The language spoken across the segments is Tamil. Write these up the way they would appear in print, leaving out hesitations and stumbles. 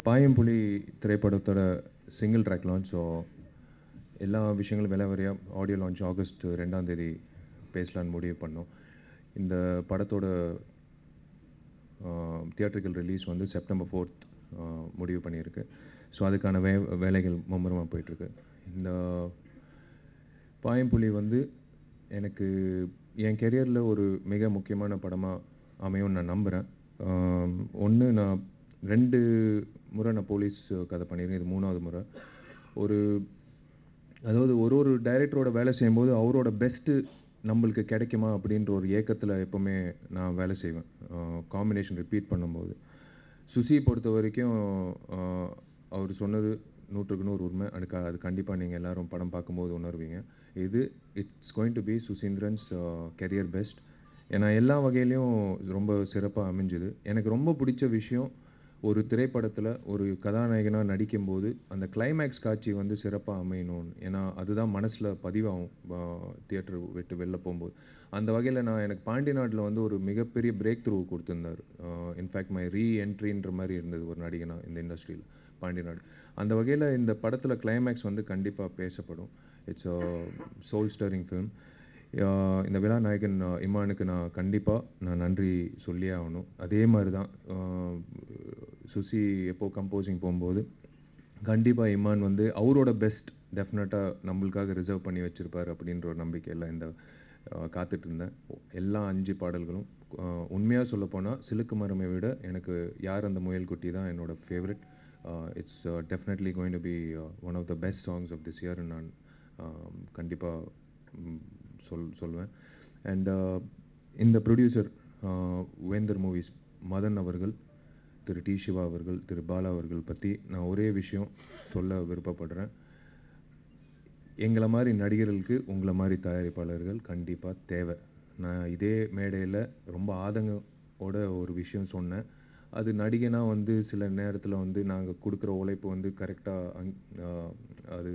பாயம்புலி திரைப்படத்தோட சிங்கிள் ட்ராக் லான்ச். ஸோ எல்லா விஷயங்களும் விலைவரியாக ஆடியோ லான்ச் ஆகஸ்ட் 2ஆம் தேதி பேசலான்னு முடிவு பண்ணோம். இந்த படத்தோட தியேட்டரிக்கல் ரிலீஸ் வந்து செப்டம்பர் 4th முடிவு பண்ணியிருக்கு. ஸோ அதுக்கான வேலைகள் மும்முரமாக போயிட்டுருக்கு. இந்த பாயம்புலி வந்து எனக்கு என் கெரியரில் ஒரு மிக முக்கியமான படமாக அமையும்னு நான் நம்புகிறேன். ஒன்று, நான் 2 முறை நான் போலீஸ் கதை பண்ணியிருக்கேன். இது 3ஆவது முறை. அதாவது ஒரு டைரக்டரோட வேலை செய்யும்போது அவரோட பெஸ்ட்டு நம்மளுக்கு கிடைக்குமா அப்படின்ற ஒரு ஏக்கத்தில் எப்போவுமே நான் வேலை செய்வேன். காம்பினேஷன் ரிப்பீட் பண்ணும்போது சுசியை பொறுத்த வரைக்கும் அவர் சொன்னது 100க்கு 100 உண்மை. அது கண்டிப்பாக நீங்கள் எல்லோரும் படம் பார்க்கும்போது உணர்வீங்க. It's going to be Suseenthiran's career best. ஏன்னா எல்லா வகையிலையும் ரொம்ப சிறப்பாக அமைஞ்சுது. எனக்கு ரொம்ப பிடிச்ச விஷயம், ஒரு திரைப்படத்தில் ஒரு கதாநாயகனாக நடிக்கும்போது அந்த கிளைமேக்ஸ் காட்சி வந்து சிறப்பாக அமையணும்னு. ஏன்னா அதுதான் மனசில் பதிவாகும் தியேட்டர் விட்டு வெளில போகும்போது. அந்த வகையில் எனக்கு பாண்டி நாட்டில் வந்து ஒரு மிகப்பெரிய பிரேக் த்ரூ கொடுத்துருந்தார். இன்ஃபேக்ட் மை ரீஎன்ட்ரின்ற மாதிரி இருந்தது ஒரு நடிகனாக இந்த இண்டஸ்ட்ரியில் பாண்டி நாடு. அந்த வகையில் இந்த படத்தில் கிளைமேக்ஸ் வந்து கண்டிப்பாக பேசப்படும். It's soul stirring film. இந்த விழா நாயகன் இமானுக்கு நான் கண்டிப்பாக நன்றி சொல்லியே ஆகணும். அதே மாதிரி தான் சுசி எப்போது கம்போசிங் போகும்போது கண்டிப்பாக இமான் வந்து அவரோட பெஸ்ட் டெஃபினட்டாக நம்மளுக்காக ரிசர்வ் பண்ணி வச்சுருப்பார் அப்படின்ற ஒரு நம்பிக்கையில் இந்த காத்துட்டு இருந்தேன். எல்லா 5 பாடல்களும் உண்மையாக சொல்லப்போனால் சிலுக்கு மரமை விட எனக்கு யார் அந்த முயல் குட்டி தான் என்னோட favourite. It's definitely going to be one of the best songs of this year நான் கண்டிப்பாக சொல்வேன். அண்ட் இந்த ப்ரொடியூசர் வேந்தர் மூவிஸ் மதன் அவர்கள், திரு டி சிவா அவர்கள், திரு பாலா அவர்கள் பற்றி நான் ஒரே விஷயம் சொல்ல விருப்பப்படுறேன். எங்களை மாதிரி நடிகர்களுக்கு உங்களை மாதிரி தயாரிப்பாளர்கள் கண்டிப்பாக தேவை. நான் இதே மேடையில் ரொம்ப ஆதங்கோட ஒரு விஷயம் சொன்னேன். அது நடிகனாக வந்து சில நேரத்தில் வந்து நாங்கள் கொடுக்குற உழைப்பு வந்து கரெக்டாக அது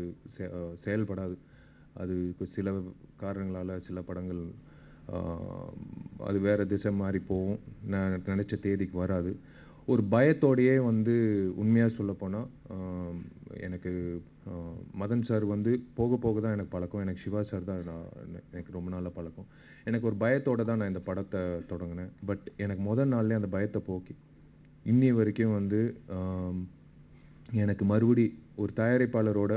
செயல்படாது. அது சில காரணங்களால் சில படங்கள் அது வேறு திசை மாறி போகும். நான் நினச்ச தேதிக்கு வராது. ஒரு பயத்தோடையே வந்து உண்மையாக சொல்லப்போனால் எனக்கு மதன் சார் வந்து போக போக தான் எனக்கு பழக்கம். எனக்கு சிவா சார் தான் எனக்கு ரொம்ப நாளாக பழக்கம். எனக்கு ஒரு பயத்தோடு தான் நான் இந்த படத்தை தொடங்கினேன். பட் எனக்கு முதல் நாள்லேயே அந்த பயத்தை போக்கி இன்னி வரைக்கும் வந்து எனக்கு மறுபடி ஒரு தயாரிப்பாளரோட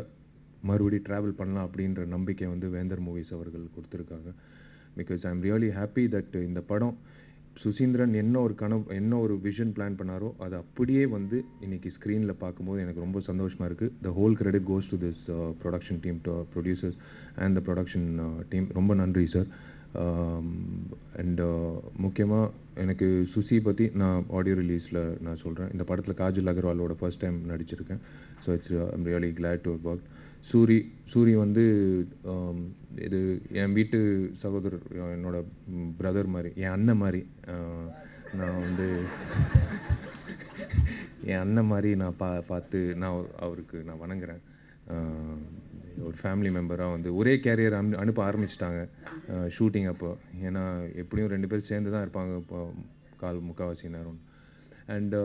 மறுபடி ட்ராவல் பண்ணலாம் அப்படின்ற நம்பிக்கை வந்து வேந்தர் மூவிஸ் அவர்கள் கொடுத்துருக்காங்க. Because I am really happy that இந்த படம் சுசீந்திரன் என்ன ஒரு விஷன் பிளான் பண்ணாரோ அது அப்படியே வந்து இன்னைக்கு ஸ்க்ரீனில் பார்க்கும்போது எனக்கு ரொம்ப சந்தோஷமாக இருக்குது. The whole credit goes to this production team, to producers and the production team. ரொம்ப நன்றி சார். அண்ட் முக்கியமாக எனக்கு சுசி பற்றி நான் ஆடியோ ரிலீஸில் நான் சொல்கிறேன். இந்த படத்தில் காஜல் அகர்வாலோட ஃபர்ஸ்ட் டைம் நடிச்சிருக்கேன். So it's I'm really glad to work. Soori வந்து இது என் வீட்டு சகோதரர், என்னோட பிரதர் மாதிரி, என் அண்ணன் மாதிரி. நான் வந்து என் அண்ணன் மாதிரி நான் பார்த்து நான் அவருக்கு நான் வணங்குறேன். ஒரு ஃபேமிலி மெம்பராக வந்து ஒரே கேரியர் அனுப்ப ஆரம்பிச்சிட்டாங்க ஷூட்டிங் அப்போ. ஏன்னா எப்படியும் 2 பேர் சேர்ந்து தான் இருப்பாங்க இப்போ முக்கால்வாசி நேரம். அண்ட்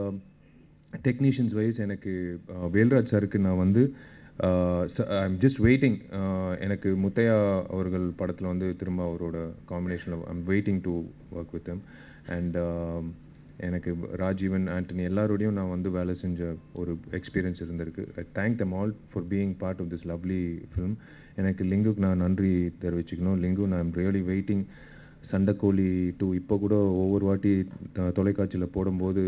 டெக்னீஷியன்ஸ் வைஸ் எனக்கு வேல்ராஜ் சாருக்கு நான் வந்து ஐம் ஜஸ்ட் வெயிட்டிங். எனக்கு முத்தையா அவர்கள் படத்தில் வந்து திரும்ப அவரோட காம்பினேஷனில் I'm waiting to work with him. And எனக்கு ராஜீவன், ஆண்டனி எல்லாரோடையும் நான் வந்து வேலை செஞ்ச ஒரு எக்ஸ்பீரியன்ஸ் இருந்திருக்கு. I thank them all for being part of this lovely film. எனக்கு லிங்குக்கு நான் நன்றி தெரிவிச்சுக்கணும். லிங்கு, நான் ஐம் ரியலி வெயிட்டிங். சண்டைக்கோழி 2 இப்போ கூட ஒவ்வொரு வாட்டி தொலைக்காட்சியில் போடும்போது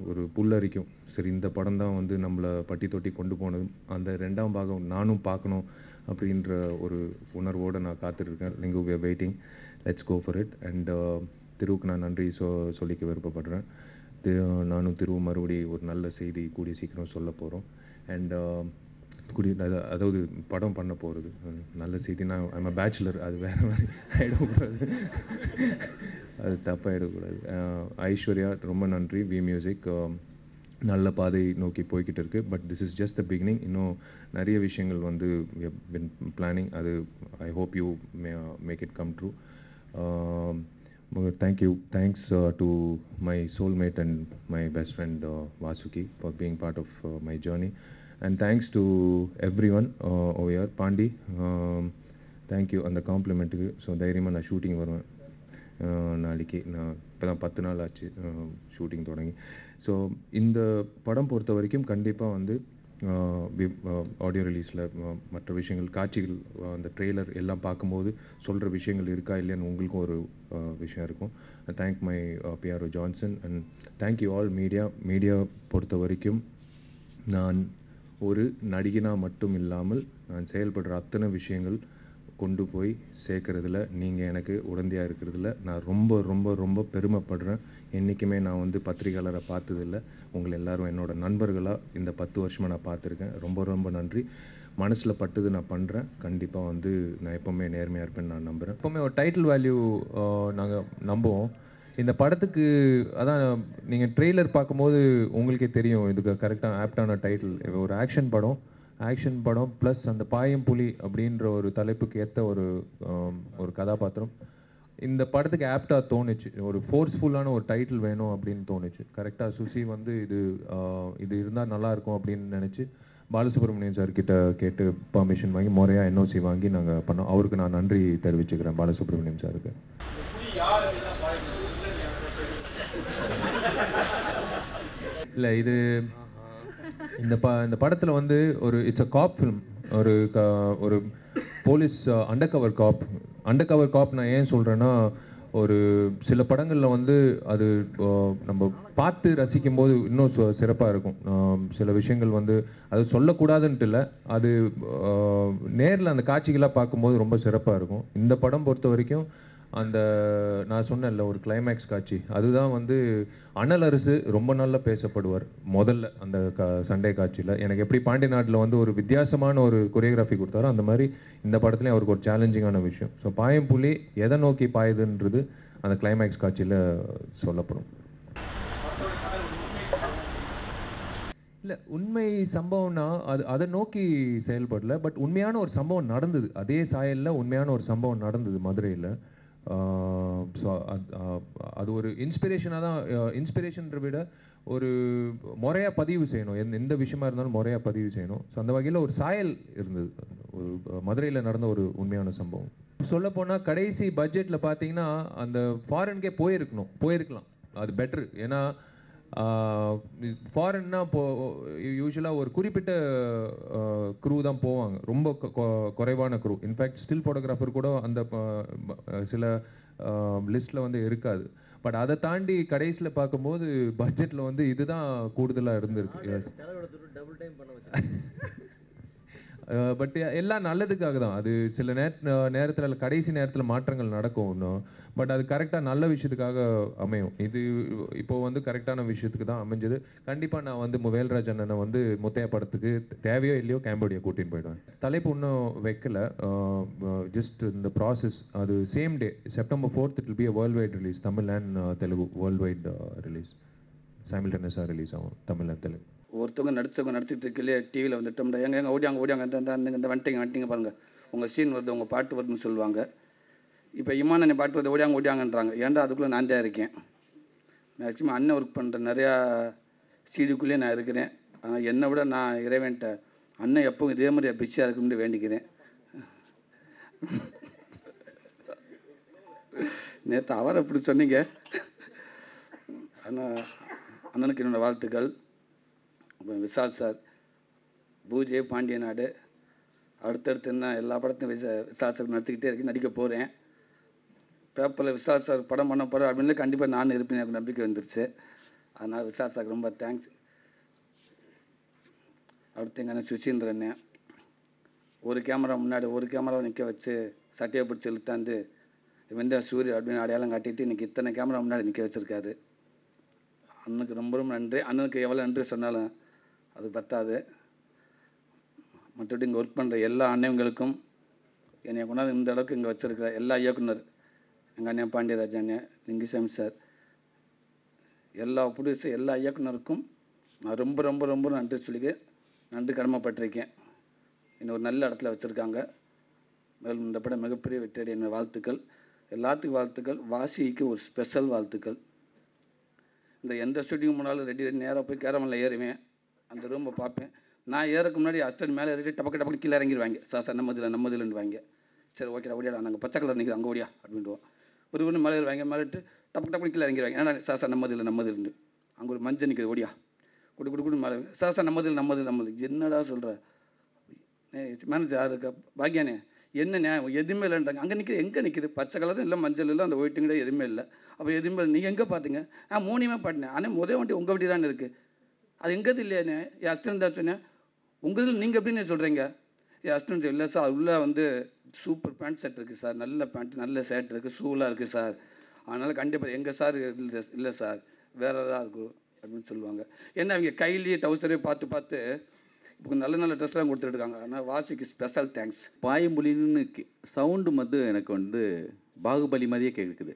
ஒரு புல்லரிக்கும். சரி, இந்த படம் தான் வந்து நம்மளை பட்டி தொட்டி கொண்டு போனது, அந்த 2ஆம் பாகம் நானும் பார்க்கணும் அப்படின்ற ஒரு உணர்வோடு நான் காத்துட்ருக்கேன். Lingu, we are waiting. Let's go for it. And திருவுக்கு நான் நன்றி சொல்லிக்க விருப்பப்படுறேன். நானும் திருவு மறுபடி ஒரு நல்ல செய்தி கூடிய சீக்கிரம் சொல்ல போகிறோம். அண்ட் அதாவது படம் பண்ண போகிறது நல்ல செய்தினா ஐம் அ பேச்சுலர், அது வேறு மாதிரி ஆகிடக்கூடாது, அது தப்பாகிடக்கூடாது. ஐஸ்வர்யா ரொம்ப நன்றி. வி மியூசிக் நல்ல பாதை நோக்கி போய்கிட்டு இருக்குது. But this is just the beginning. இன்னும் நிறைய விஷயங்கள் வந்து வி பின் பிளானிங். அது I hope you make it come true. Thanks to my soulmate and my best friend Vasuki for being part of my journey, and thanks to everyone over here. Pandi, thank you அந்த காம்ப்ளிமெண்ட்டுக்கு. ஸோ தைரியமாக நான் ஷூட்டிங் வருவேன். நாளைக்கு நான் இப்போ தான் 10 நாள் ஆச்சு ஷூட்டிங் தொடங்கி. ஸோ இந்த படம் பொறுத்த வரைக்கும் கண்டிப்பாக வந்து ஆடியோ ரிலீஸில் மற்ற விஷயங்கள், காட்சிகள், அந்த ட்ரெய்லர் எல்லாம் பார்க்கும்போது சொல்கிற விஷயங்கள் இருக்கா இல்லைன்னு உங்களுக்கும் ஒரு விஷயம் இருக்கும். Thank my PRO Johnson and thank you all media பொறுத்த வரைக்கும் நான் ஒரு நடிகனாக மட்டும் இல்லாமல் நான் செயல்படுற அத்தனை விஷயங்கள் கொண்டு போய் சேர்க்கறதுல நீங்கள் எனக்கு உடந்தையாக இருக்கிறதுல நான் ரொம்ப ரொம்ப ரொம்ப பெருமைப்படுறேன். என்றைக்குமே நான் வந்து பத்திரிகையாளரை பார்த்ததில்லை. உங்களை எல்லாரும் என்னோட நண்பர்களாக இந்த 10 வருஷமாக நான் பார்த்துருக்கேன். ரொம்ப ரொம்ப நன்றி. மனசில் பட்டது நான் பண்ணுறேன். கண்டிப்பாக வந்து நான் எப்போவுமே நேர்மையாக இருப்பேன்னு நான் நம்புகிறேன். எப்போவுமே ஒரு டைட்டில் வேல்யூ நாங்கள் நம்புவோம். இந்த படத்துக்கு அதான் நீங்கள் ட்ரெய்லர் பார்க்கும்போது உங்களுக்கே தெரியும் இதுக்கு கரெக்டாக ஆப்டான டைட்டில். ஒரு ஆக்ஷன் படம் ப்ளஸ் அந்த பாயம் புலி அப்படின்ற ஒரு தலைப்புக்கு ஏற்ற ஒரு கதாபாத்திரம் இந்த படத்துக்கு ஆப்டாக தோணுச்சு. ஒரு ஃபோர்ஸ்ஃபுல்லான ஒரு டைட்டில் வேணும் அப்படின்னு தோணுச்சு. கரெக்டாக சுசி வந்து இது இருந்தால் நல்லாயிருக்கும் அப்படின்னு நினச்சி பாலசுப்ரமணியம் சார் கிட்ட கேட்டு பர்மிஷன் வாங்கி முறையாக என்ஓசி வாங்கி நாங்கள் பண்ணோம். அவருக்கு நான் நன்றி தெரிவிச்சுக்கிறேன், பாலசுப்ரமணியம் சாருக்கு. இல்லை, இந்த படத்தில் வந்து இட்ஸ் அ காப் ஃபிலிம். ஒரு போலீஸ் அண்டர் கவர் காப் நான் ஏன் சொல்கிறேன்னா, ஒரு சில படங்களில் வந்து அது நம்ம பார்த்து ரசிக்கும் போது இன்னும் சிறப்பாக இருக்கும். சில விஷயங்கள் வந்து அது சொல்லக்கூடாதுன்ட்டு இல்லை, அது நேரில் அந்த காட்சிகளாக பார்க்கும்போது ரொம்ப சிறப்பாக இருக்கும். இந்த படம் பொறுத்த வரைக்கும் அந்த நான் சொன்னேன்ல ஒரு கிளைமேக்ஸ் காட்சி, அதுதான் வந்து அனல் அரசு ரொம்ப நல்லா பேசப்படுவார் முதல்ல அந்த சண்டே காட்சியில். எனக்கு எப்படி பாண்டி நாட்டில் வந்து ஒரு வித்தியாசமான ஒரு கொரியோகிராஃபி கொடுத்தாரோ அந்த மாதிரி இந்த படத்துலேயும் அவருக்கு ஒரு சேலஞ்சிங்கான விஷயம். ஸோ பாயம் புலி எதை நோக்கி பாயுதுன்றது அந்த கிளைமேக்ஸ் காட்சியில் சொல்லப்படும். இல்லை, உண்மை சம்பவம்னா அதை நோக்கி செயல்படல, பட் உண்மையான ஒரு சம்பவம் நடந்தது. அதே சாயலில் உண்மையான ஒரு சம்பவம் நடந்தது மதுரையில். ஸோ அது ஒரு இன்ஸ்பிரேஷனாக தான், இன்ஸ்பிரேஷன்ற விட ஒரு முறையாக பதிவு செய்யணும். எந்த விஷயமா இருந்தாலும் முறையாக பதிவு செய்யணும். ஸோ அந்த வகையில் ஒரு சாயல் இருந்தது. ஒரு மதுரையில் நடந்த ஒரு உண்மையான சம்பவம். சொல்லப்போனால் கடைசி பட்ஜெட்டில் பார்த்தீங்கன்னா அந்த ஃபாரின்கே போயிருக்கலாம், அது பெட்ரு. ஏன்னா ஃபாரின்னா யூஸ்வலாக ஒரு குறிப்பிட்ட க்ரூ தான் போவாங்க, ரொம்ப குறைவான க்ரூ. இன்ஃபேக்ட் ஸ்டில் ஃபோட்டோகிராஃபர் கூட அந்த சில லிஸ்ட்டில் வந்து இருக்காது. பட் அதை தாண்டி கடைசியில் பார்க்கும்போது பட்ஜெட்டில் வந்து இதுதான் கூடுதலாக இருந்திருக்கு. பட் எல்லாம் நல்லதுக்காக தான். அது சில நேரத்தில் கடைசி நேரத்தில் மாற்றங்கள் நடக்கும் இன்னும், பட் அது கரெக்டாக நல்ல விஷயத்துக்காக அமையும். இது இப்போ வந்து கரெக்டான விஷயத்துக்கு தான் அமைஞ்சது. கண்டிப்பாக நான் வந்து வேல்ராஜ் அண்ணனை வந்து முத்தையா படத்துக்கு தேவையோ இல்லையோ கேம்போடியா கூட்டின்னு போயிடுவேன். தலைப்பு இன்னும் வைக்கல, ஜஸ்ட் இந்த ப்ராசஸ். அது same day September 4th it will be a worldwide release, Tamil and Telugu worldwide release, simultaneously release ஆகும் தமிழ் அண்ட் தெலுங்கு. ஒருத்தவங்க நடிச்சிட்டு இருக்கலையே டிவியில் வந்துட்டோம்டா, எங்க ஓடியாங்க இந்த வந்துட்டீங்க பாருங்க, உங்கள் சீன் வருது, உங்கள் பாட்டு வருதுன்னு சொல்லுவாங்க. இப்போ இமான் என்னை பாட்டு வருது ஓடியாங்கன்றாங்க. ஏன்டா அதுக்குள்ளே நான் தான் இருக்கேன். மேக்ஸிமம் அண்ணன் ஒர்க் பண்ணுற நிறையா சீடிக்குள்ளேயே நான் இருக்கிறேன். ஆனால் என்னை விட நான் இறைவன்ட்ட அண்ணன் எப்பவும் இதே மாதிரி பிஸியாக இருக்குன்னு வேண்டிக்கிறேன். நேற்று அவரை அப்படி சொன்னீங்க. ஆனால் அண்ணனுக்கு என்னோடய வாழ்த்துக்கள். அப்புறம் விஷால் சார், பூஜை, பாண்டிய நாடு, அடுத்தடுத்து என்ன எல்லா படத்தையும் விஷால் சார் நடத்திக்கிட்டே இருக்கு, நடிக்க போகிறேன். பேப்பரில் விஷால் சார் படம் பண்ண போகிறேன் அப்படின்னு கண்டிப்பாக நான் இருப்பேன், எனக்கு நம்பிக்கை வந்துருச்சு. அதனால் விஷால் சாருக்கு ரொம்ப தேங்க்ஸ். அடுத்து எங்கள் அண்ணன் சுசீந்திரன் ஒரு கேமரா முன்னாடி ஒரு கேமராவை நிற்க வச்சு சட்டையை பிடிச்சி இழுத்தாந்து வெந்தா சூரிய அப்படின்னு அடையாளம் காட்டிட்டு இன்றைக்கி இத்தனை கேமரா முன்னாடி நிற்க வச்சுருக்காரு. அண்ணனுக்கு ரொம்ப ரொம்ப நன்றி. அண்ணனுக்கு எவ்வளோ நன்றி சொன்னாலும் அது பத்தாது. மற்றபடி இங்கே ஒர்க் பண்ணுற எல்லா அண்ணன்களுக்கும், என்னை கொண்டாந்து இந்த அளவுக்கு இங்கே வச்சுருக்கிற எல்லா இயக்குனர், எங்கள் அண்ணன் பாண்டியராஜ் அண்ணன், லிங்குசாமி சார், எல்லா ப்ரொடியூசர், எல்லா இயக்குனருக்கும் நான் ரொம்ப ரொம்ப ரொம்ப நன்றி கடமைப்பட்டிருக்கேன். என்னை ஒரு நல்ல இடத்துல வச்சுருக்காங்க. மேலும் இந்த படம் மிகப்பெரிய வெற்றியடைய என்னோட வாழ்த்துக்கள். எல்லாத்துக்கும் வாழ்த்துக்கள். வாசிக்கு ஒரு ஸ்பெஷல் வாழ்த்துக்கள். இந்த எந்த ஷூட்டிங் போனாலும் ரெடி நேராக போய் கேரமலில் ஏறுவேன், அந்த ரூமை பார்ப்பேன். நான் ஏறக்கு முன்னாடி அஸ்டன் மேலே ஏறிட்டு டப்பக்கு டப்பக்கு கீழே இறங்கிடுவாங்க. சார் நம்மதில்லைன்னு வாங்க. சரி ஓகேடா ஓடியா, நாங்கள் பச்சை கலர் நிற்கிது அங்கே ஓடியா அப்படின்ட்டுவோம். ஒரு ஒன்று மேலே ஏறுவாங்க, மேலேட்டு டப்பக்கு டப்பக்கு கீழே இறங்கிடுவாங்க. ஏன்னா சார் நம்மதில்லை அங்கே ஒரு மஞ்சள் நிற்கிது ஓடியா, குடு மேலே சார் நம்மதில் என்னடா சொல்கிற மேனேஜர் யார் இருக்கா பாக்கியானே என்னண்ணே எதுவுமே இல்லைன்றாங்க. அங்கே நிற்கிது, எங்கே நிற்கிது, பச்சை கலரும் இல்லை மஞ்சள் இல்லை, அந்த ஒயிட்டுங்க கூட எதுவுமே இல்லை. அப்போ எதுவுமே இல்லை. நீங்கள் எங்கே பார்த்தீங்க? நான் மூணுமே பாட்டினேன். ஆனால் முதல் வண்டி உங்கள் வண்டி தானே இருக்குது, அது எங்கேது இல்லையாண்ணே. என் அஸ்டன் தான் சொன்னேன். உங்கள் இதில் நீங்கள் எப்படின்னு சொல்கிறீங்க? என் அஸ்டன் இல்லை சார், உள்ளே வந்து சூப்பர் பேண்ட் ஷர்ட் இருக்குது சார், நல்ல பேண்ட் நல்ல ஷர்ட் இருக்குது, ஷூலாம் இருக்குது சார், அதனால் கண்டிப்பாக எங்கள் சார் இல்லை சார், வேறு ஏதாவது இருக்கும் அப்படின்னு சொல்லுவாங்க. ஏன்னா அவங்க கையிலேயே டவுசரே பார்த்து இப்போ நல்ல ட்ரெஸ்லாம் கொடுத்துருக்காங்க. ஆனால் வாசிக்கு ஸ்பெஷல் தேங்க்ஸ். பாயமொழின்னு சவுண்டு எனக்கு வந்து பாகுபலி மாதிரியே கேட்குது.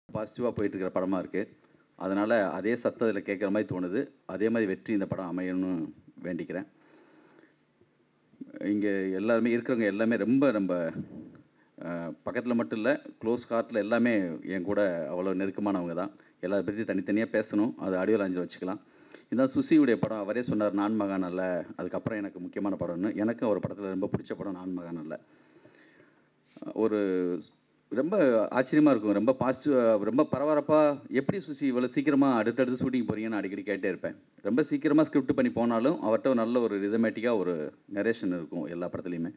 பாசிட்டிவாக போயிட்டு இருக்கிற படமாக இருக்குது. அதனால் அதே சத்தத்தில் கேட்குற மாதிரி தோணுது. அதே மாதிரி வெற்றி இந்த படம் அமையணும்னு வேண்டிக்கிறேன். இங்கே எல்லாருமே இருக்கிறவங்க எல்லாமே ரொம்ப பக்கத்தில் மட்டும் இல்லை, க்ளோஸ் கார்ட்டில் எல்லாமே என் கூட அவ்வளோ நெருக்கமானவங்க தான். எல்லாரை பற்றி தனித்தனியாக பேசணும், அது ஆடியோ லாஞ்சில் வச்சுக்கலாம். இதுதான் சுசியுடைய படம். அவரே சொன்னார் நான் மகான் அல்ல, அதுக்கப்புறம் எனக்கு முக்கியமான படம்னு. எனக்கும் அவர் படத்தில் ரொம்ப பிடிச்ச படம் நான் மகான் அல்ல. ஒரு ரொம்ப ஆச்சரியமாக இருக்கும், ரொம்ப பாசிட்டிவ், ரொம்ப பரபரப்பாக. எப்படி சுசி இவ்வளோ சீக்கிரமாக அடுத்தடுத்து ஷூட்டிங் போகிறீங்கன்னு அடிக்கடி கேட்டே இருப்பேன். ரொம்ப சீக்கிரமாக ஸ்கிரிப்ட் பண்ணி போனாலும் அவர்கிட்ட நல்ல ஒரு ரிதமேட்டிக்காக ஒரு நரேஷன் இருக்கும் எல்லா படத்துலையுமே.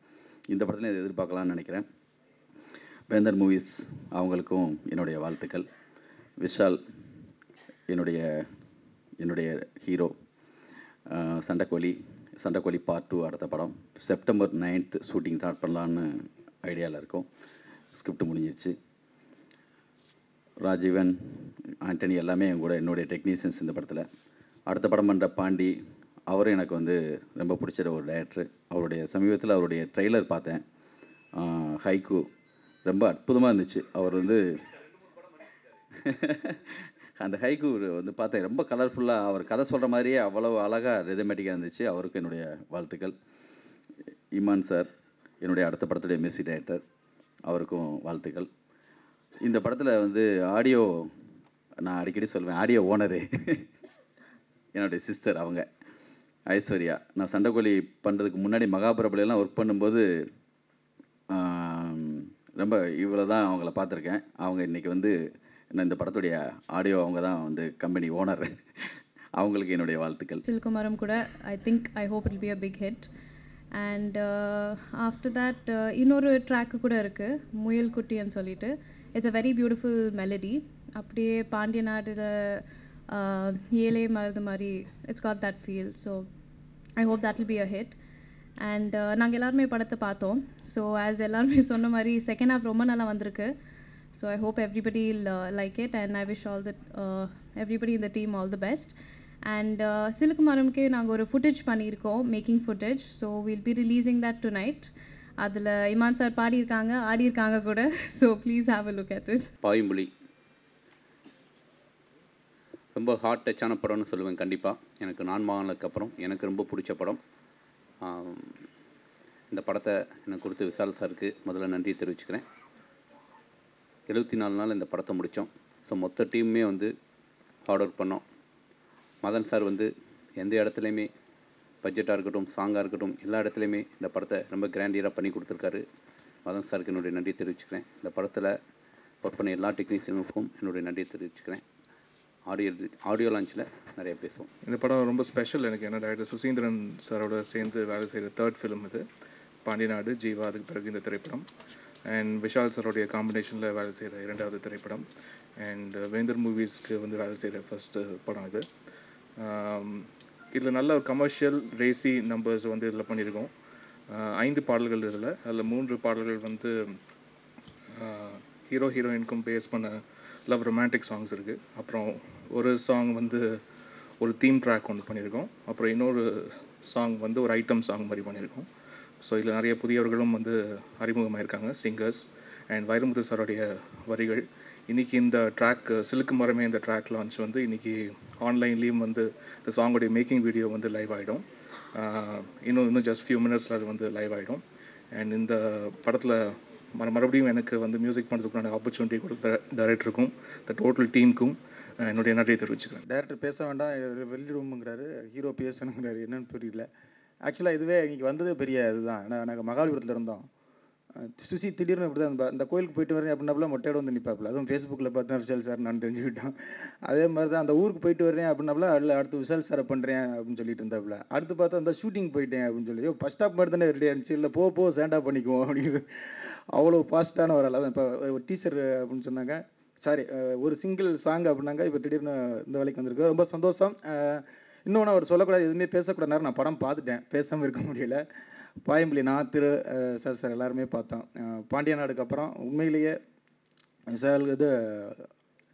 இந்த படத்துலையும் இதை எதிர்பார்க்கலான்னு நினைக்கிறேன். வேந்தர் மூவிஸ் அவங்களுக்கும் என்னுடைய வாழ்த்துக்கள். விஷால் என்னுடைய ஹீரோ. சண்டைக்கோழி பார்ட் 2 அடுத்த படம் செப்டம்பர் 9th ஷூட்டிங் ஸ்டார்ட் பண்ணலான்னு ஐடியாவில் இருக்கும். ஸ்கிரிப்ட் முடிஞ்சிருச்சு. ராஜீவன், ஆண்டனி எல்லாமே என்னுடைய டெக்னீஷியன்ஸ் இந்த படத்தில். அடுத்த படம் பண்ணுற பாண்டி, அவரும் எனக்கு வந்து ரொம்ப பிடிச்ச ஒரு டைரக்டர். சமீபத்தில் அவருடைய ட்ரெய்லர் பார்த்தேன், ஹைக்கூ, ரொம்ப அற்புதமாக இருந்துச்சு. அவர் வந்து அந்த ஹைக்கூ வந்து பார்த்தேன், ரொம்ப கலர்ஃபுல்லாக, அவர் கதை சொல்கிற மாதிரியே அவ்வளோ அழகாக ரிதமேட்டிக்காக இருந்துச்சு. அவருக்கு என்னுடைய வாழ்த்துக்கள். இமான் சார் என்னுடைய அடுத்த படத்துடைய மியூசிக் டைரக்டர், அவருக்கும் வாழ்த்துக்கள். இந்த படத்தில் வந்து ஆடியோ, நான் அடிக்கடி சொல்வேன், ஆடியோ ஓனரு என்னுடைய சிஸ்டர், அவங்க ஐஸ்வர்யா. நான் சண்டைக்கோழி பண்ணுறதுக்கு முன்னாடி மகாபுரபுலாம் ஒர்க் பண்ணும்போது ரொம்ப இவ்வளோ தான் அவங்கள பார்த்துருக்கேன். அவங்க இன்றைக்கி வந்து இந்த படத்துடைய ஆடியோ, அவங்க தான் வந்து கம்பெனி ஓனர். அவங்களுக்கு என்னுடைய வாழ்த்துக்கள். சில்குமரம் கூட I hope it will be a big hit. And after that இன்னொரு ட்ராக்கு கூட இருக்குது, முயல் குட்டின்னு சொல்லிட்டு. It's a very beautiful melody. அப்படியே பாண்டிய நாடுல ஏழை மருது மாதிரி it's got that feel. So I hope that will be a hit. And நாங்கள் எல்லாருமே படத்தை பார்த்தோம். ஸோ ஆஸ் எல்லாருமே சொன்ன மாதிரி செகண்ட் ஹாஃப் ரொம்ப நல்லா வந்திருக்கு. So I hope everybody will like it, and I wish everybody in the team all the best. And சிலுக்குமரம்க்கு நாங்கள் ஒரு footage பண்ணியிருக்கோம், making footage. So we'll be releasing that tonight. அதில் இமான் சார் ஆடியிருக்காங்க கூட. So please have a look at it. பாய்மொழி ரொம்ப ஹார்ட் டச்சான படம்னு சொல்லுவேன். கண்டிப்பாக எனக்கு நான் மகானுக்கு அப்புறம் எனக்கு ரொம்ப பிடிச்ச படம். இந்த படத்தை எனக்கு கொடுத்து விஷால் சாருக்கு முதல்ல நன்றி தெரிவிச்சுக்கிறேன். 74 நாள் இந்த படத்தை முடித்தோம். ஸோ மொத்த டீமுமே வந்து ஹார்ட் ஒர்க் பண்ணோம். மதன் சார் வந்து எந்த இடத்துலையுமே பட்ஜெட்டாக இருக்கட்டும், சாங்காக இருக்கட்டும், எல்லா இடத்துலையுமே இந்த படத்தை ரொம்ப கிராண்டியராக பண்ணி கொடுத்துருக்காரு. மதன் சாருக்கு என்னுடைய நன்றி தெரிவிச்சுக்கிறேன். இந்த படத்தில் ஒர்க் பண்ண எல்லா டெக்னீஷியனுக்கும் என்னுடைய நன்றி தெரிவிச்சுக்கிறேன். ஆடியோ லான்ச்சில் நிறைய பேசுவோம். இந்த படம் ரொம்ப ஸ்பெஷல் எனக்கு. என்ன டைரக்டர் சுசீந்திரன் சாரோட சேர்ந்து வேலை செய்கிற 3rd ஃபிலிம் இது. பாண்டியநாடு, ஜீவா, அதுக்கு பிறகு இந்த திரைப்படம். அண்ட் விஷால் சாரோடைய காம்பினேஷனில் வேலை செய்கிற 2வது திரைப்படம். அண்ட் வேந்தர் மூவிஸ்க்கு வந்து வேலை செய்கிற ஃபர்ஸ்ட் படம் இது. இதில் நல்ல ஒரு கமர்ஷியல் ரேசி நம்பர்ஸ் வந்து இதில் பண்ணியிருக்கோம். 5 பாடல்கள் இதில். அதில் 3 பாடல்கள் வந்து ஹீரோயினுக்கும் பேஸ் பண்ண லவ் ரொமான்டிக் சாங்ஸ் இருக்குது. அப்புறம் ஒரு சாங் வந்து ஒரு தீம் ட்ராக் ஒன்று பண்ணியிருக்கோம். அப்புறம் இன்னொரு சாங் வந்து ஒரு ஐட்டம் சாங் மாதிரி பண்ணியிருக்கோம். ஸோ இதில் நிறைய புதியவர்களும் வந்து அறிமுகமாயிருக்காங்க, சிங்கர்ஸ். அண்ட் வைரமுத்து சாரோடைய வரிகள். இன்றைக்கி இந்த ட்ராக் சிலுக்கு மரமே, இந்த ட்ராக் லான்ச் வந்து இன்றைக்கி ஆன்லைன்லேயும் வந்து இந்த சாங்கோடைய மேக்கிங் வீடியோ வந்து லைவ் ஆகிடும். இன்னும் ஜஸ்ட் ஃபியூ மினிட்ஸில் அது வந்து லைவ் ஆகிடும். அண்ட் இந்த படத்தில் மறுபடியும் எனக்கு வந்து மியூசிக் பண்ணுறதுக்கான ஆப்பர்ச்சுனிட்டி கொடுத்த டைரக்டருக்கும் இந்த டோட்டல் டீமுக்கும் என்னுடைய நன்றியை தெரிவிச்சுக்கிறேன். டேரக்டர் பேச வேண்டாம், வெளி ரூமுங்கிறாரு, ஹீரோ பேசணுங்கிறாரு, என்னன்னு புரியல. ஆக்சுவலாக இதுவே இன்றைக்கி வந்ததே பெரிய இதுதான். நாங்கள் மகாபலிபுரத்தில் இருந்தோம். சுசி திடீர்னு இப்படி தான் இந்த கோயிலுக்கு போயிட்டு வரேன் அப்படின்னாப்புல மொட்டையோட வந்து நிற்பாப்புல. அதுவும் ஃபேஸ்புக்கில் பார்த்தா விஷால் சார் நான் தெரிஞ்சுக்கிட்டோம். அதே மாதிரி தான் அந்த ஊருக்கு போயிட்டு வரேன் அப்படின்னாப்புல அதில் அடுத்து விஷால் சாரை பண்ணுறேன் அப்படின்னு சொல்லிட்டு இருந்தாப்புல. அடுத்து பார்த்தா அந்த ஷூட்டிங் போயிட்டேன் அப்படின்னு சொல்லி ஃபஸ்ட் ஸ்டாப் மாதிரி தானே ரெடி ஆச்சு, இல்லை போ சேண்டா பண்ணிக்குவோம் அப்படின்னு. அவ்வளோ ஃபாஸ்ட்டான ஒரு ஆள். இப்போ ஒரு டீச்சர் அப்படின்னு சொன்னாங்க, சாரி ஒரு சிங்கிள் சாங் அப்படின்னாங்க. இப்போ திடீர்னு இந்த வேலைக்கு வந்திருக்கு, ரொம்ப சந்தோஷம். இன்னொன்று அவர் சொல்லக்கூடாது, எதுவுமே பேசக்கூடாது. நான் படம் பார்த்துட்டேன், பேசாமல் இருக்க முடியல. பாயம்பள்ளி நான் சார் எல்லாருமே பார்த்தோம். பாண்டிய நாடுக்கு அப்புறம் உண்மையிலேயே விஷால் இது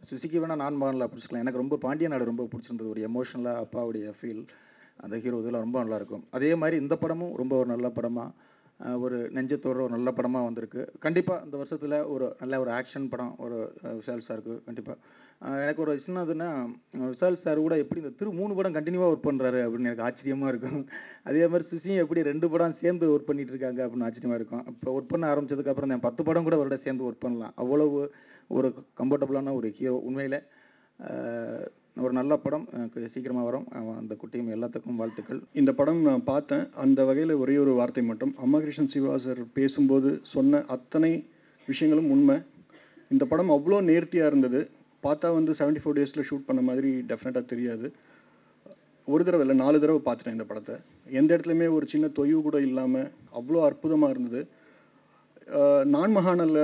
சுசிக்கு வேணால் நான் மாறல பிடிச்சிக்கலாம். எனக்கு ரொம்ப பாண்டிய நாடு ரொம்ப பிடிச்சிருந்தது. ஒரு எமோஷனலாக அப்பாவுடைய ஃபீல், அந்த ஹீரோ இதெல்லாம் ரொம்ப நல்லாயிருக்கும். அதே மாதிரி இந்த படமும் ரொம்ப ஒரு நல்ல படமாக, ஒரு நெஞ்சத்தோட ஒரு நல்ல படமாக வந்திருக்கு. கண்டிப்பாக இந்த வருஷத்தில் ஒரு நல்ல ஒரு ஆக்ஷன் படம் ஒரு விஷால் சாருக்கு கண்டிப்பாக. எனக்கு ஒரு சின்னதுன்னா, விஷால் சார் கூட எப்படி இந்த 3 படம் கண்டினியூவாக ஒர்க் பண்ணுறாரு அப்படின்னு எனக்கு ஆச்சரியமாக இருக்கும். அதே மாதிரி சுசியும் எப்படி 2 படம் சேர்ந்து ஒர்க் பண்ணிட்டு இருக்காங்க அப்படின்னு ஆச்சரியமாக இருக்கும். இப்போ ஒர்க் பண்ண ஆரம்பிச்சதுக்கப்புறம் நான் 10 படம் கூட அவரோட சேர்ந்து ஒர்க் பண்ணலாம். அவ்வளவு ஒரு கம்ஃபர்டபுளான ஒரு ஹீரோ. உண்மையில் ஒரு நல்ல படம் சீக்கிரமாக வரும். அந்த குட்டியும் எல்லாத்துக்கும் வாழ்த்துக்கள். இந்த படம் நான் பார்த்தேன். அந்த வகையில் ஒரே ஒரு வார்த்தை மட்டும், அம்மாகிருஷ்ணன் சிவா சார் பேசும்போது சொன்ன அத்தனை விஷயங்களும் உண்மை. இந்த படம் அவ்வளோ நேர்த்தியாக இருந்தது. பார்த்தா வந்து 74 டேஸில் ஷூட் பண்ண மாதிரி டெஃபினட்டாக தெரியாது. ஒரு தடவை இல்லை 4 தடவை பார்த்துட்டேன் இந்த படத்தை. எந்த இடத்துலையுமே ஒரு சின்ன தொய்வு கூட இல்லாமல் அவ்வளோ அற்புதமாக இருந்தது. நான் மகானில்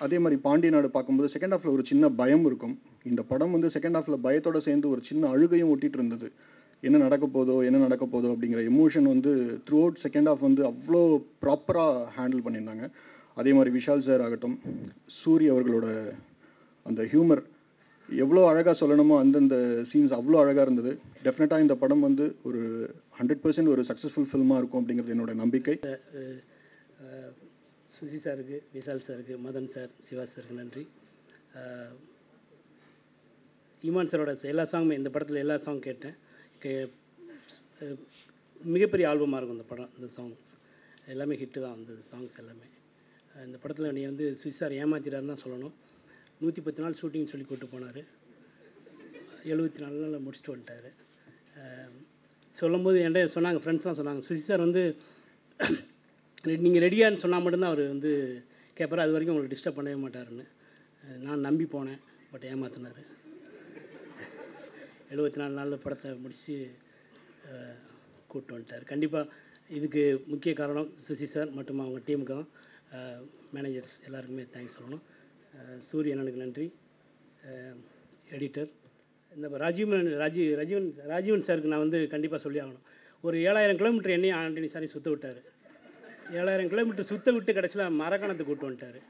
அதே மாதிரி பாண்டிய நாடு பார்க்கும்போது செகண்ட் ஹாஃபில் ஒரு சின்ன பயம் இருக்கும். இந்த படம் வந்து செகண்ட் ஹாஃபில் பயத்தோடு சேர்ந்து ஒரு சின்ன அழுகையும் ஒட்டிகிட்டு இருந்தது. என்ன நடக்க போதோ அப்படிங்கிற எமோஷன் வந்து த்ரூ அவுட் செகண்ட் ஹாஃப் வந்து அவ்வளோ ப்ராப்பராக ஹேண்டில் பண்ணியிருந்தாங்க. அதே மாதிரி விஷால் சார் ஆகட்டும், சூரி அவர்களோட அந்த ஹியூமர் எவ்வளோ அழகாக சொல்லணுமோ அந்தந்த சீன்ஸ் அவ்வளோ அழகாக இருந்தது. டெஃபினட்டாக இந்த படம் வந்து ஒரு 100% ஒரு சக்ஸஸ்ஃபுல் ஃபில்மாக இருக்கும் அப்படிங்கிறது என்னோட நம்பிக்கை. சுசி சாருக்கு, விஷால் சாருக்கு, மதன் சார், சிவா சாருக்கு நன்றி. ஈமான் சாரோட எல்லா சாங்குமே, இந்த படத்தில் எல்லா சாங் கேட்டேன். மிகப்பெரிய ஆல்பமாக இருக்கும் இந்த படம். இந்த சாங் எல்லாமே ஹிட்டு தான், அந்த சாங்ஸ் எல்லாமே. இந்த படத்தில் நீ வந்து சுசி சார் ஏமாத்திட்டாருன்னு தான் சொல்லணும். 110 நாள் ஷூட்டிங் சொல்லி கூப்பிட்டு போனார், 74 நாளில் முடிச்சுட்டு வந்துட்டார். சொல்லும்போது என்கிட்ட சொன்னாங்க, ஃப்ரெண்ட்ஸ்லாம் சொன்னாங்க, சுசி சார் வந்து நீங்கள் ரெடியான்னு சொன்னால் மட்டும்தான் அவர் வந்து கேட்பார், அது வரைக்கும் உங்களை டிஸ்டர்ப் பண்ணவே மாட்டாருன்னு. நான் நம்பி போனேன், பட் ஏமாத்தினார். 74 நாளில் படத்தை முடித்து கூப்பிட்டு வந்துட்டார். கண்டிப்பாக இதுக்கு முக்கிய காரணம் சுசி சார் மற்றும் அவங்க டீமுக்கு தான். மேனேஜர்ஸ் எல்லாருக்குமே தேங்க்ஸ் சொல்லணும். சூரியனனுக்கு நன்றி, எடிட்டர். இந்த ராஜீவன் சாருக்கு நான் வந்து கண்டிப்பாக சொல்லி ஆகணும். ஒரு 7000 கிலோமீட்டர் என்னையும் ஆண்டனி சாரி சுற்ற விட்டார். 7000 கிலோமீட்டர் சுற்ற விட்டு கடைசியில் மரக்கணத்தை கூப்பிட்டு வந்துட்டார்.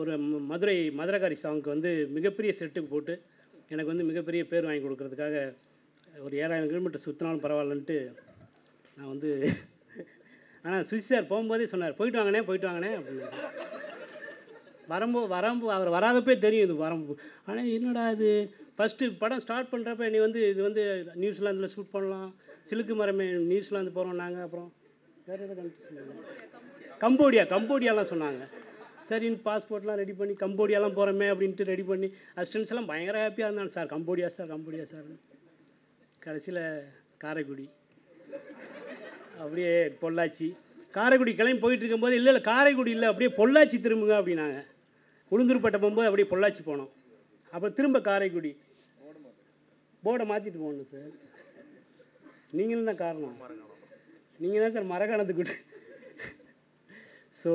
ஒரு மதுரைக்காரி சாங்க்கு வந்து மிகப்பெரிய செட்டுக்கு போட்டு எனக்கு வந்து மிகப்பெரிய பேர் வாங்கி கொடுக்கறதுக்காக ஒரு 7000 கிலோமீட்டர் சுற்றினாலும் பரவாயில்லன்ட்டு நான் வந்து, ஆனால் சுசி சார் போகும்போதே சொன்னார், போயிட்டு வாங்கினே அப்படின்னு. வரம்பு அவர் வராதப்பே தெரியும் இது வரம்பு. ஆனால் என்னடா இது, ஃபஸ்ட்டு படம் ஸ்டார்ட் பண்ணுறப்ப நீ வந்து இது வந்து நியூசிலாந்தில் ஷூட் பண்ணலாம், சிலுக்கு மரமே நியூசிலாந்து போகிறோம் நாங்கள், அப்புறம் வேறு எதாவது கம்போடியா கம்போடியாலாம் சொன்னாங்க. சரின்னு பாஸ்போர்ட்லாம் ரெடி பண்ணி கம்போடியாலாம் போகிறோமே அப்படின்ட்டு ரெடி பண்ணி அசிஸ்டன்ஸ் எல்லாம் பயங்கர ஹாப்பியாக இருந்தாங்க. Sir Cambodia sir. கடைசியில் காரைக்குடி, அப்படியே பொள்ளாச்சி. காரைக்குடி கிளம்பி போயிட்டு இருக்கும்போது இல்லை காரைக்குடி இல்லை, அப்படியே பொள்ளாச்சி திரும்புங்க அப்படின்னாங்க. உளுந்தூர்பேட்டை போகும்போது அப்படியே பொள்ளாச்சி போனோம், அப்புறம் திரும்ப காரைக்குடி. போர்டை மாற்றிட்டு போகணும் சார், நீங்களும் தான் காரணம், நீங்கள் தான் சார் மரக்காணத்துக்கு. ஸோ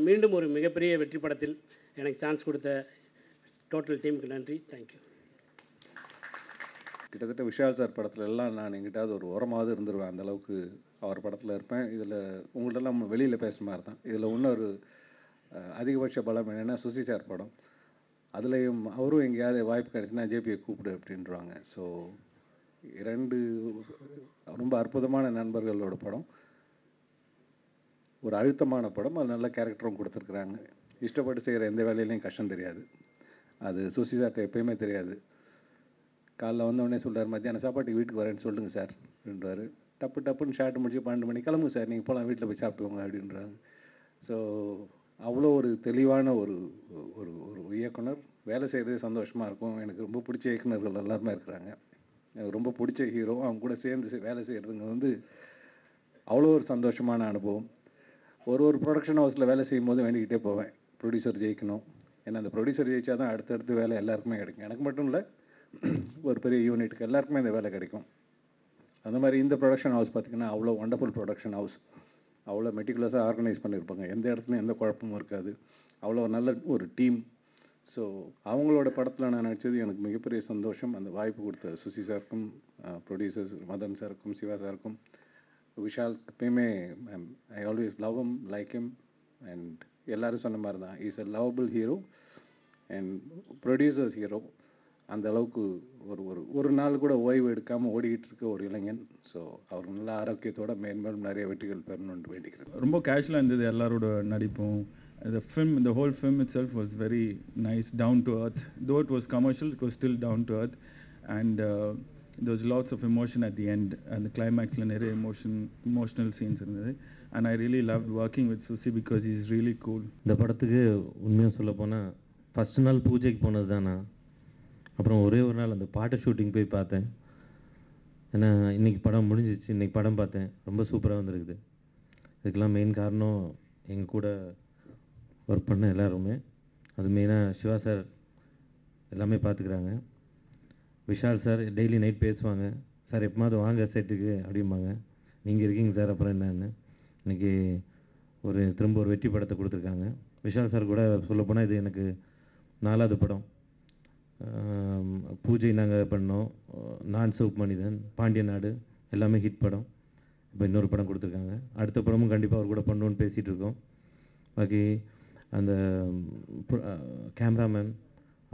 மீண்டும் ஒரு மிகப்பெரிய வெற்றி படத்தில் எனக்கு சான்ஸ் கொடுத்த டோட்டல் டீமுக்கு நன்றி. தேங்க்யூ. கிட்டத்தட்ட விஷால் சார் படத்துல எல்லாம் நான் எங்கிட்டாவது ஒரு உரமாவது இருந்துருவேன், அந்த அளவுக்கு அவர் படத்தில் இருப்பேன். இதில் உங்கள்கிட்டலாம் வெளியில் பேச மாதிரி தான். இதில் இன்னொரு அதிகபட்ச பலம் என்னென்னா சுசி சார் படம். அதுலேயும் அவரும் எங்கேயாவது வாய்ப்பு கிடைச்சுன்னா ஜேபியை கூப்பிடு அப்படின்றாங்க. ஸோ 2 ரொம்ப அற்புதமான நண்பர்களோட படம், ஒரு அழுத்தமான படம். அது நல்ல கேரக்டரும் கொடுத்துருக்குறாங்க. இஷ்டப்பட்டு செய்கிற எந்த வேலையிலையும் கஷ்டம் தெரியாது. அது சுசி சார்ட்ட எப்பயுமே தெரியாது. காலைல வந்தோடனே சொல்கிறார், மத்தியானம் சாப்பாட்டுக்கு வீட்டுக்கு வரேன்னு சொல்லுங்கள் சார் அப்படின்றாரு. டப்புன்னு ஷார்ட் முடிச்சு 12 மணி கிளம்புங்க சார், நீங்கள் போகலாம், வீட்டில் போய் சாப்பிட்டுக்கோங்க அப்படின்றாங்க. ஸோ அவ்வளோ ஒரு தெளிவான ஒரு ஒரு ஒரு இயக்குனர். வேலை செய்கிறதே சந்தோஷமாக இருக்கும். எனக்கு ரொம்ப பிடிச்ச இயக்குனர்கள் எல்லாருமே இருக்கிறாங்க. எனக்கு ரொம்ப பிடிச்ச ஹீரோ. அவங்க கூட சேர்ந்து வேலை செய்கிறதுங்க வந்து அவ்வளோ ஒரு சந்தோஷமான அனுபவம். ஒரு ப்ரொடக்ஷன் ஹவுஸில் வேலை செய்யும் போது வேண்டிக்கிட்டே போவேன், ப்ரொடியூசர் ஜெயிக்கணும். ஏன்னா அந்த ப்ரொடியூசர் ஜெயிச்சா தான் அடுத்தடுத்து வேலை எல்லாருக்குமே கிடைக்கும். எனக்கு மட்டும் இல்லை, ஒரு பெரிய யூனிட்டுக்கு எல்லாருக்குமே இந்த வேலை கிடைக்கும். அந்த மாதிரி இந்த ப்ரொடக்ஷன் ஹவுஸ் பார்த்திங்கன்னா அவ்வளோ ஒண்டர்ஃபுல் ப்ரொடக்ஷன் ஹவுஸ். அவ்வளோ மெட்டிகுலஸாக ஆர்கனைஸ் பண்ணியிருப்பாங்க. எந்த இடத்துலையும் எந்த குழப்பமும் இருக்காது. அவ்வளோ நல்ல ஒரு டீம். ஸோ அவங்களோட படத்தில் நான் நினச்சது எனக்கு மிகப்பெரிய சந்தோஷம். அந்த வாய்ப்பு கொடுத்த சுசி சாருக்கும், ப்ரொடியூசர்ஸ் மதன் சாருக்கும், சிவா சாருக்கும், விஷால் எப்பயுமே I always love him, like him. And எல்லோரும் சொன்ன மாதிரி தான், is a lovable hero and producers hero. அந்த அளவுக்கு ஒரு நாள் கூட ஓய்வு எடுக்காமல் ஓடிக்கிட்டு இருக்க ஒரு இளைஞன். ஸோ அவர் நல்ல ஆரோக்கியத்தோட மேன்மேலும் நிறைய வெற்றிகள் பெறணும்னு வேண்டிக்கிறேன். ரொம்ப கேஷுவலாக இருந்தது எல்லாரோட நடிப்பும். The whole film itself was very nice, down to earth. Though it was commercial, it was still down to earth. And there was lots of emotion at the end. And the climax la nere emotional scenes irundhathu. And I really loved working with Susi because he is really cool. இந்த படத்துக்கு உண்மையாக சொல்ல போனால் ஃபஸ்ட் நாள் பூஜைக்கு போனது தானா. அப்புறம் ஒரே ஒரு நாள் அந்த பாட்டு ஷூட்டிங் போய் பார்த்தேன். ஏன்னா இன்றைக்கி படம் முடிஞ்சிச்சு, இன்றைக்கி படம் பார்த்தேன், ரொம்ப சூப்பராக வந்திருக்குது. இதுக்கெல்லாம் மெயின் காரணம் எங்கள் கூட ஒர்க் பண்ண எல்லாருமே. அது மெயினாக சிவா சார் எல்லாமே பார்த்துக்கிறாங்க. விஷால் சார் டெய்லி நைட் பேசுவாங்க, சார் எப்போமாவது வாங்க செட்டுக்கு அப்படிம்பாங்க. நீங்கள் இருக்கீங்க சார், அப்புறம் என்னன்னு. இன்றைக்கி திரும்ப ஒரு வெற்றி படத்தை கொடுத்துருக்காங்க. விஷால் சார் கூட சொல்லப்போனால் இது எனக்கு 4வது படம். பூஜை நாங்கள் பண்ணோம், நான் சிவப்பு மனிதன், பாண்டிய நாடு எல்லாமே ஹிட் படம். இப்போ இன்னொரு படம் கொடுத்துருக்காங்க. அடுத்த படமும் கண்டிப்பாக அவர் கூட பண்ணணுன்னு பேசிகிட்டு இருக்கோம். பாக்கி அந்த கேமராமேன்,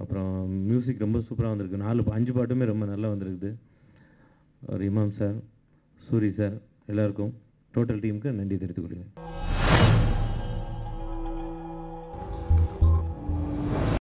அப்புறம் மியூசிக் ரொம்ப சூப்பராக வந்திருக்கு. 5 பாட்டுமே ரொம்ப நல்லா வந்திருக்குது. ஒரு இமாம் சார், சூரி சார், எல்லாருக்கும் டோட்டல் டீமுக்கு நன்றி தெரிவித்துக் கொள்கிறேன்.